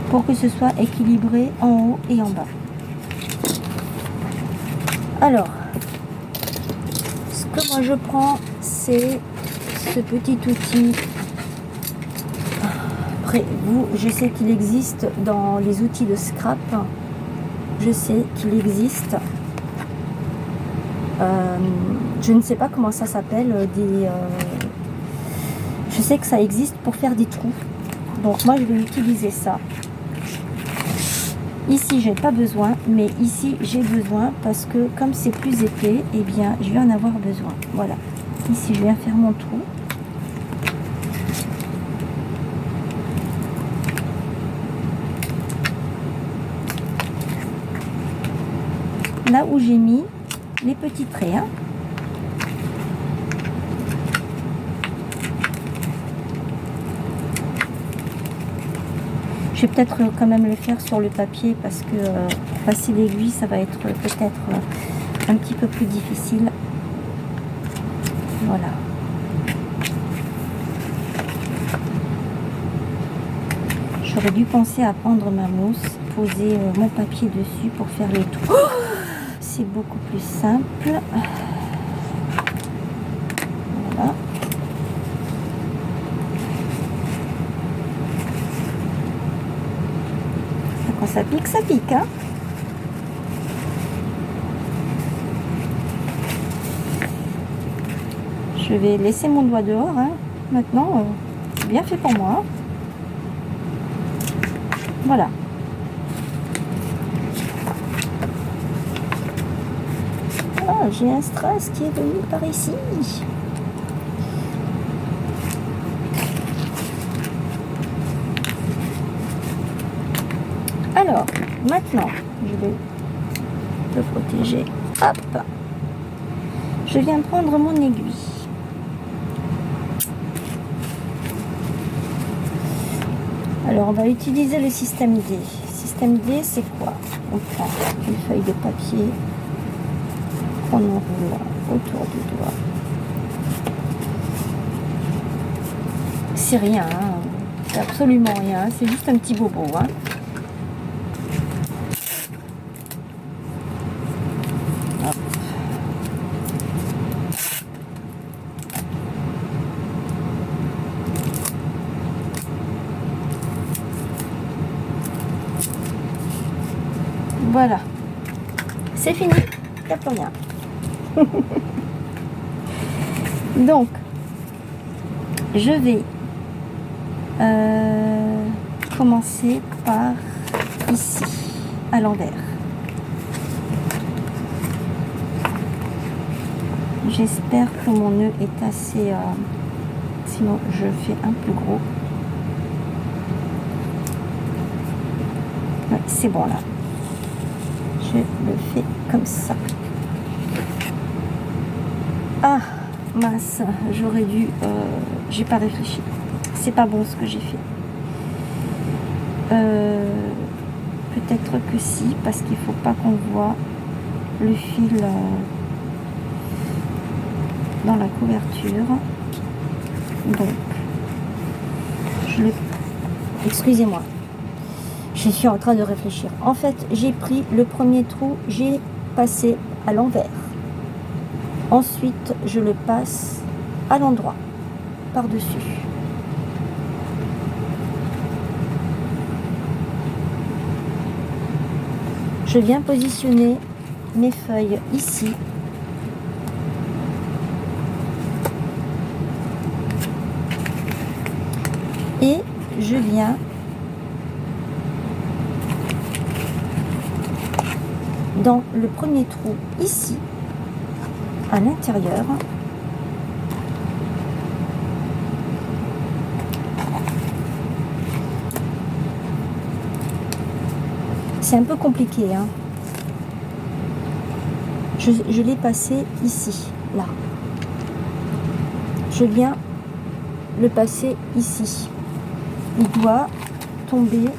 Pour que ce soit équilibré en haut et en bas. Alors, ce que moi je prends, c'est ce petit outil. Après, je sais qu'il existe dans les outils de scrap. Je sais qu'il existe. Je ne sais pas comment ça s'appelle. Je sais que ça existe pour faire des trous. Donc moi, je vais utiliser ça. Ici, j'ai pas besoin, mais ici, j'ai besoin parce que comme c'est plus épais, eh bien, je vais en avoir besoin. Voilà. Ici, je viens faire mon trou. Là où j'ai mis les petits traits. Hein. Je vais peut-être quand même le faire sur le papier parce que passer l'aiguille, ça va être peut-être un petit peu plus difficile. Voilà. J'aurais dû penser à prendre ma mousse, poser mon papier dessus pour faire les trous. Oh, c'est beaucoup plus simple. Voilà. Quand ça pique, hein. Je vais laisser mon doigt dehors, hein. Maintenant, c'est bien fait pour moi. Voilà. Ah, j'ai un strass qui est venu par ici. Alors, maintenant, je vais le protéger. Hop. Je viens prendre mon aiguille. Alors, on va utiliser le système D. Système D, c'est quoi? On prend une feuille de papier qu'on enroule autour du doigt. C'est rien, hein. C'est absolument rien. C'est juste un petit bobo, hein. Voilà, c'est fini, il n'y a plus rien. Donc, je vais commencer par ici, à l'envers. J'espère que mon nœud est assez... sinon, je fais un plus gros. Ouais, c'est bon là. Je le fais comme ça. Ah, mince, j'aurais dû... j'ai pas réfléchi. C'est pas bon ce que j'ai fait. Peut-être que si, parce qu'il faut pas qu'on voit le fil dans la couverture. Donc, excusez-moi, je suis en train de réfléchir. En fait, j'ai pris le premier trou, j'ai passé à l'envers. Ensuite, je le passe à l'endroit, par-dessus. Je viens positionner mes feuilles ici. Et je viens dans le premier trou ici, à l'intérieur. C'est un peu compliqué, hein. Je l'ai passé ici, là. Je viens le passer ici. Il doit tomber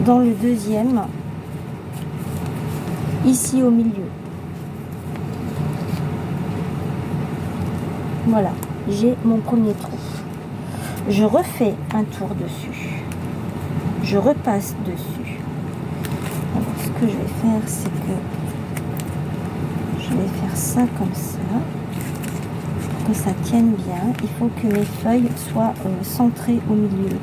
dans le deuxième, ici au milieu. Voilà, j'ai mon premier trou. Je refais un tour dessus. Je repasse dessus. Alors, ce que je vais faire, c'est que je vais faire ça comme ça. Pour que ça tienne bien, il faut que mes feuilles soient centrées au milieu.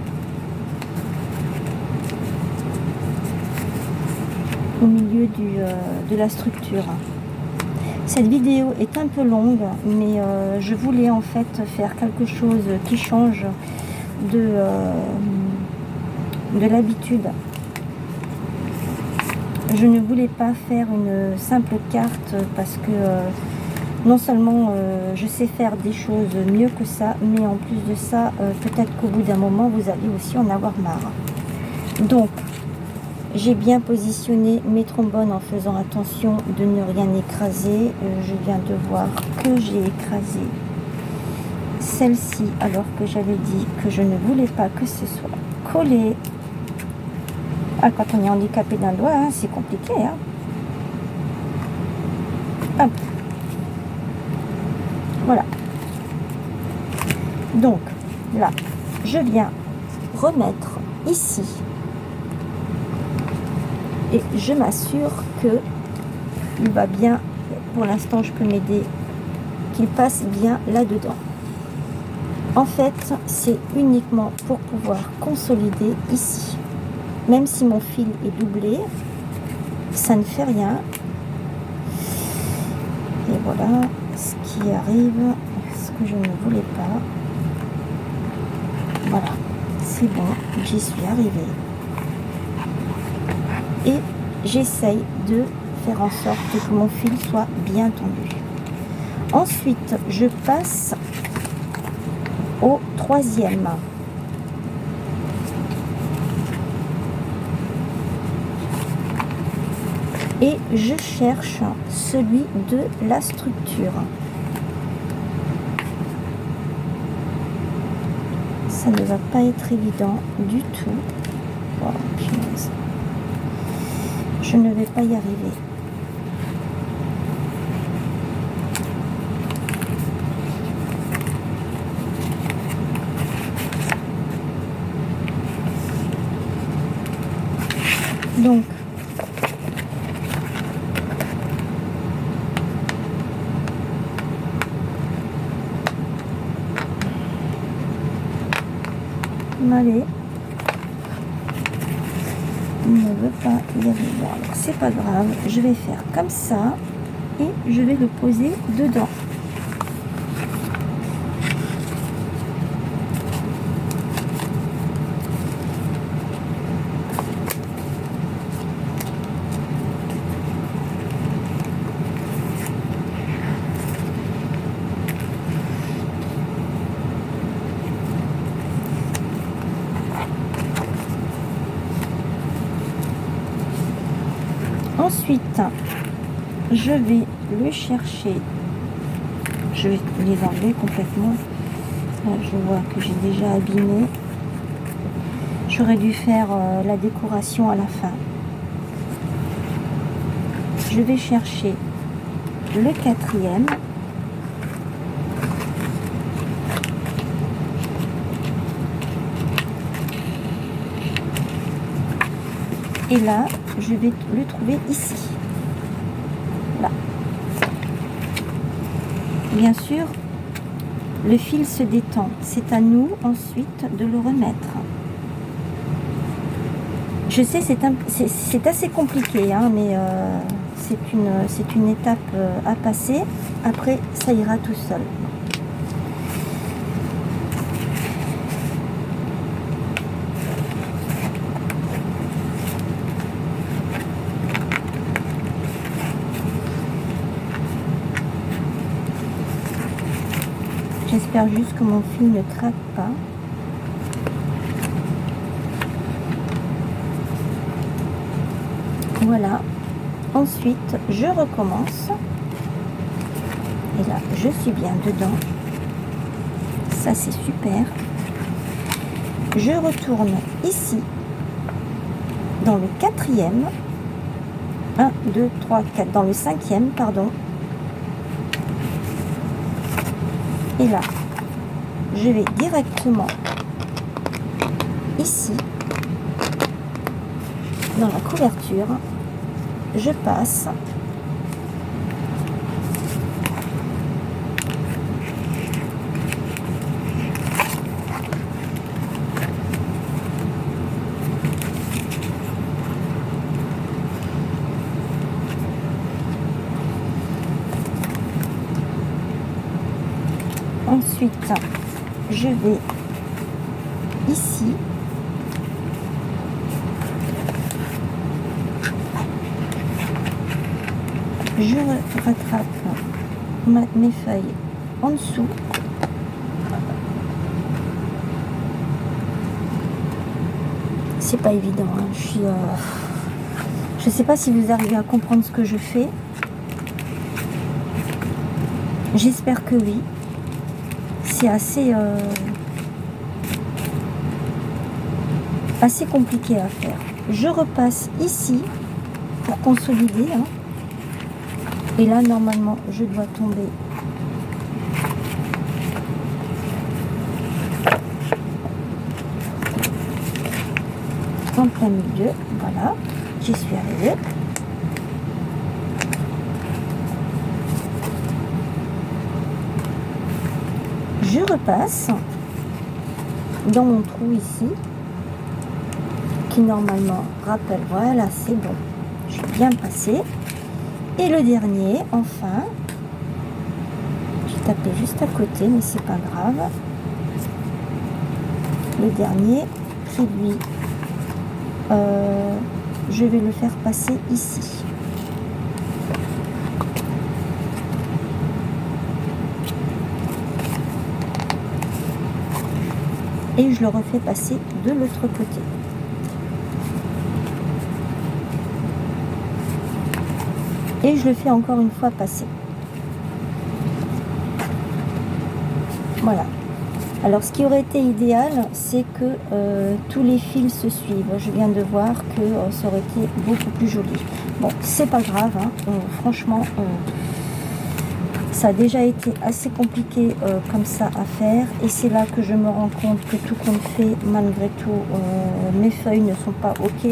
Au milieu de la structure. Cette vidéo est un peu longue, mais je voulais en fait faire quelque chose qui change de l'habitude. Je ne voulais pas faire une simple carte parce que non seulement je sais faire des choses mieux que ça, mais en plus de ça, peut-être qu'au bout d'un moment, vous allez aussi en avoir marre. Donc, j'ai bien positionné mes trombones en faisant attention de ne rien écraser. Je viens de voir que j'ai écrasé celle-ci alors que j'avais dit que je ne voulais pas que ce soit collé. Ah, quand on est handicapé d'un doigt, hein, c'est compliqué. Hein. Hop. Voilà. Donc, là, je viens remettre ici. Et je m'assure que il va bien, pour l'instant je peux m'aider, qu'il passe bien là-dedans. En fait, c'est uniquement pour pouvoir consolider ici. Même si mon fil est doublé, ça ne fait rien. Et voilà ce qui arrive, ce que je ne voulais pas. Voilà, c'est bon, j'y suis arrivée. Et j'essaye de faire en sorte que mon fil soit bien tendu. Ensuite, je passe au troisième. Et je cherche celui de la structure. Ça ne va pas être évident du tout. Oh, punaise. Je ne vais pas y arriver. Donc, allez, il ne veut pas y arriver. Alors, c'est pas grave, je vais faire comme ça et je vais le poser dedans. Ensuite, je vais le chercher. Je vais les enlever complètement. Là, je vois que j'ai déjà abîmé. J'aurais dû faire la décoration à la fin. je vais chercher le quatrième. Et là, je vais le trouver ici. Là. Bien sûr, le fil se détend. C'est à nous ensuite de le remettre. Je sais, c'est assez compliqué, hein, mais c'est une étape à passer. Après, ça ira tout seul. J'espère juste que mon fil ne craque pas. Voilà. Ensuite, je recommence. Et là, je suis bien dedans. Ça, c'est super. Je retourne ici, dans le quatrième. 1, 2, 3, 4. Dans le cinquième, pardon. Et là, je vais directement ici, dans la couverture. Je passe. Ensuite, je vais ici. Je rattrape mes feuilles en dessous. C'est pas évident, hein. Je sais pas si vous arrivez à comprendre ce que je fais. J'espère que oui. C'est assez compliqué à faire. Je repasse ici pour consolider, hein. Et là, normalement, je dois tomber en plein milieu. Voilà, j'y suis arrivée. Je repasse dans mon trou ici, qui normalement rappelle, voilà, c'est bon, je suis bien passée. Et le dernier, enfin, j'ai tapé juste à côté, mais c'est pas grave. Le dernier, qui lui, je vais le faire passer ici. Et je le refais passer de l'autre côté. Et je le fais encore une fois passer. Voilà. Alors ce qui aurait été idéal, c'est que tous les fils se suivent. Je viens de voir que ça aurait été beaucoup plus joli. Bon, c'est pas grave, hein. Franchement, ça a déjà été assez compliqué comme ça à faire. Et c'est là que je me rends compte que tout compte fait, malgré tout, mes feuilles ne sont pas OK.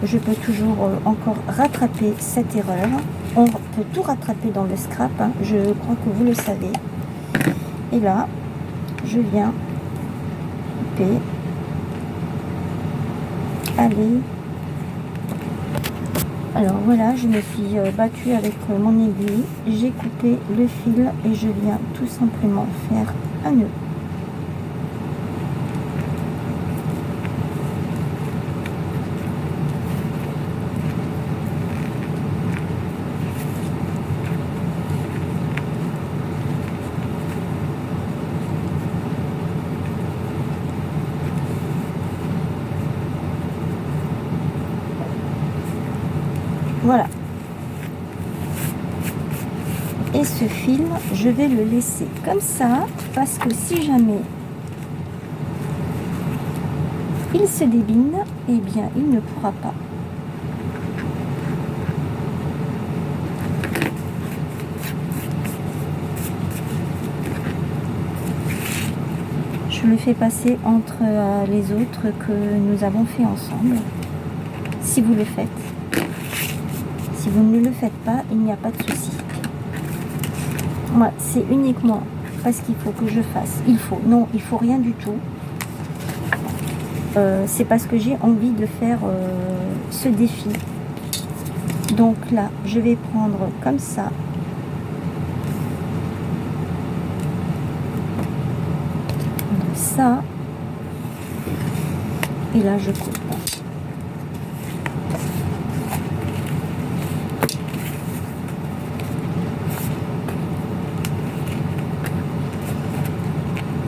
Je peux toujours encore rattraper cette erreur. On peut tout rattraper dans le scrap, hein. Je crois que vous le savez. Et là, je viens couper. Allez. Alors voilà, je me suis battue avec mon aiguille. J'ai coupé le fil et je viens tout simplement faire un nœud. Voilà. Et ce fil, je vais le laisser comme ça, parce que si jamais il se débine, eh bien, il ne pourra pas Je le fais passer entre les autres que nous avons fait ensemble. Si vous le faites. Si vous ne le faites pas, il n'y a pas de souci. Moi, c'est uniquement parce qu'il faut que je fasse. Non, il faut rien du tout. C'est parce que j'ai envie de faire ce défi. Donc là, je vais prendre comme ça. Ça. Et là, je coupe.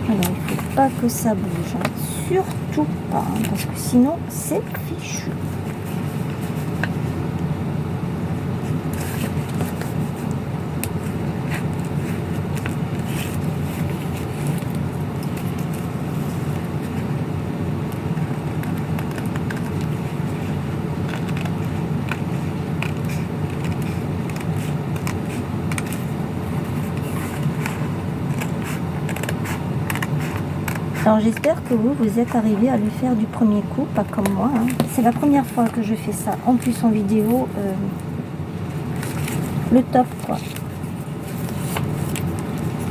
Alors, il ne faut pas que ça bouge. Hein. Surtout pas, hein, parce que sinon, c'est fichu. Alors j'espère que vous êtes arrivé à le faire du premier coup, pas comme moi. Hein. C'est la première fois que je fais ça. En plus en vidéo, le top quoi.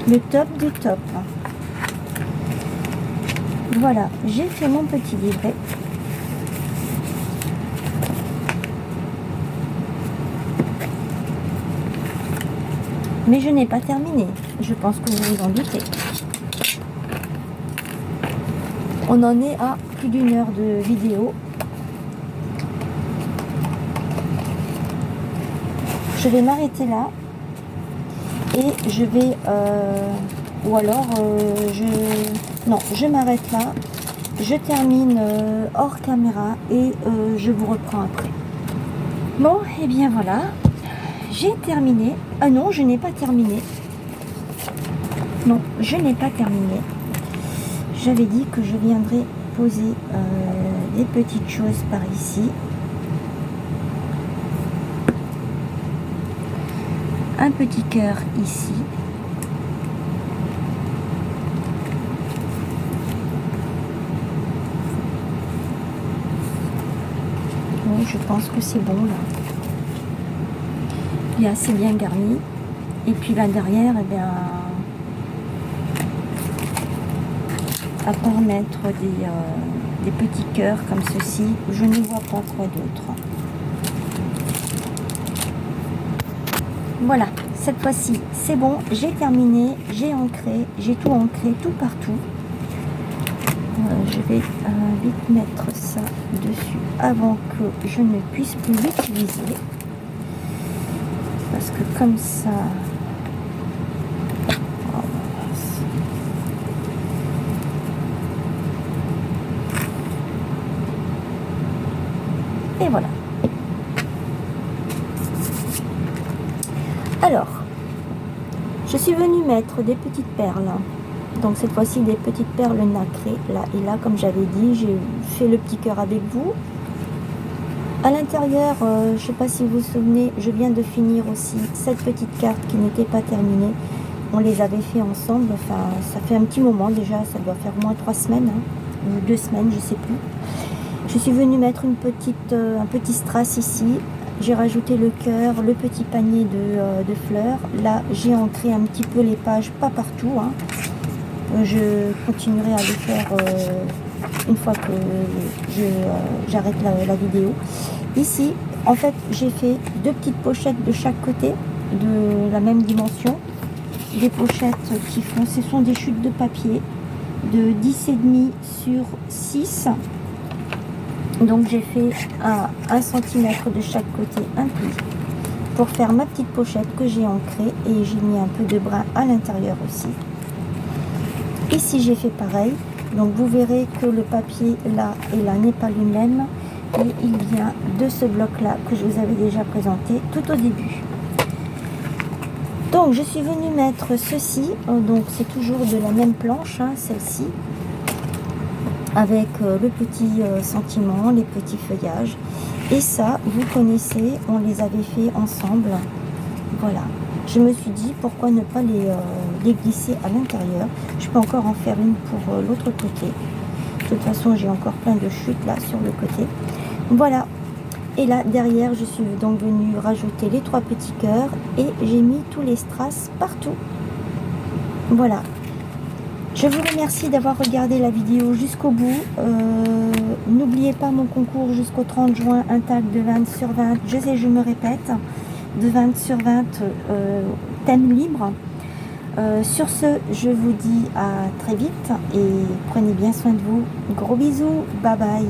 Le top du top. Voilà, j'ai fait mon petit livret. Mais je n'ai pas terminé. Je pense que vous vous en doutez. On en est à plus d'1 heure de vidéo. Je vais m'arrêter là. Et je vais... ou alors, non, je m'arrête là. Je termine hors caméra et je vous reprends après. Bon, et bien voilà. J'ai terminé. Ah non, je n'ai pas terminé. Non, je n'ai pas terminé. J'avais dit que je viendrais poser des petites choses par ici. Un petit cœur ici. Bon, je pense que c'est bon là. Il est assez bien garni. Et puis là derrière, eh bien, à part mettre des petits cœurs comme ceci, je ne vois pas quoi d'autre. Voilà, cette fois-ci c'est bon, j'ai terminé, j'ai ancré, j'ai tout ancré tout partout. Je vais vite mettre ça dessus avant que je ne puisse plus l'utiliser, parce que comme ça... Et voilà. Alors, je suis venue mettre des petites perles. Donc cette fois-ci des petites perles nacrées. Là et là, comme j'avais dit, j'ai fait le petit cœur avec vous. À l'intérieur, je ne sais pas si vous vous souvenez, je viens de finir aussi cette petite carte qui n'était pas terminée. On les avait fait ensemble. Enfin, ça fait un petit moment déjà. Ça doit faire au moins 3 semaines, hein, ou 2 semaines, je ne sais plus. Je suis venue mettre un petit strass ici. J'ai rajouté le cœur, le petit panier de fleurs. Là, j'ai ancré un petit peu les pages, pas partout. Hein. Je continuerai à le faire une fois que j'arrête la vidéo. Ici, en fait, j'ai fait 2 petites pochettes de chaque côté, de la même dimension. Des pochettes qui font, ce sont des chutes de papier de 10,5 sur 6. Donc j'ai fait 1 cm de chaque côté un pli pour faire ma petite pochette que j'ai ancrée, et j'ai mis un peu de brun à l'intérieur aussi. Ici j'ai fait pareil, donc vous verrez que le papier là et là n'est pas le même, et il vient de ce bloc là que je vous avais déjà présenté tout au début. Donc je suis venue mettre ceci, donc c'est toujours de la même planche, hein, celle-ci, avec le petit sentiment, les petits feuillages. Et ça, vous connaissez, on les avait fait ensemble. Voilà. Je me suis dit, pourquoi ne pas les glisser à l'intérieur. Je peux encore en faire une pour l'autre côté. De toute façon, j'ai encore plein de chutes là sur le côté. Voilà. Et là, derrière, je suis donc venue rajouter les 3 petits cœurs et j'ai mis tous les strass partout. Voilà. Je vous remercie d'avoir regardé la vidéo jusqu'au bout. N'oubliez pas mon concours jusqu'au 30 juin, un tag de 20 sur 20. Je sais, je me répète, de 20 sur 20 thème libre. Sur ce, je vous dis à très vite et prenez bien soin de vous. Gros bisous, bye bye.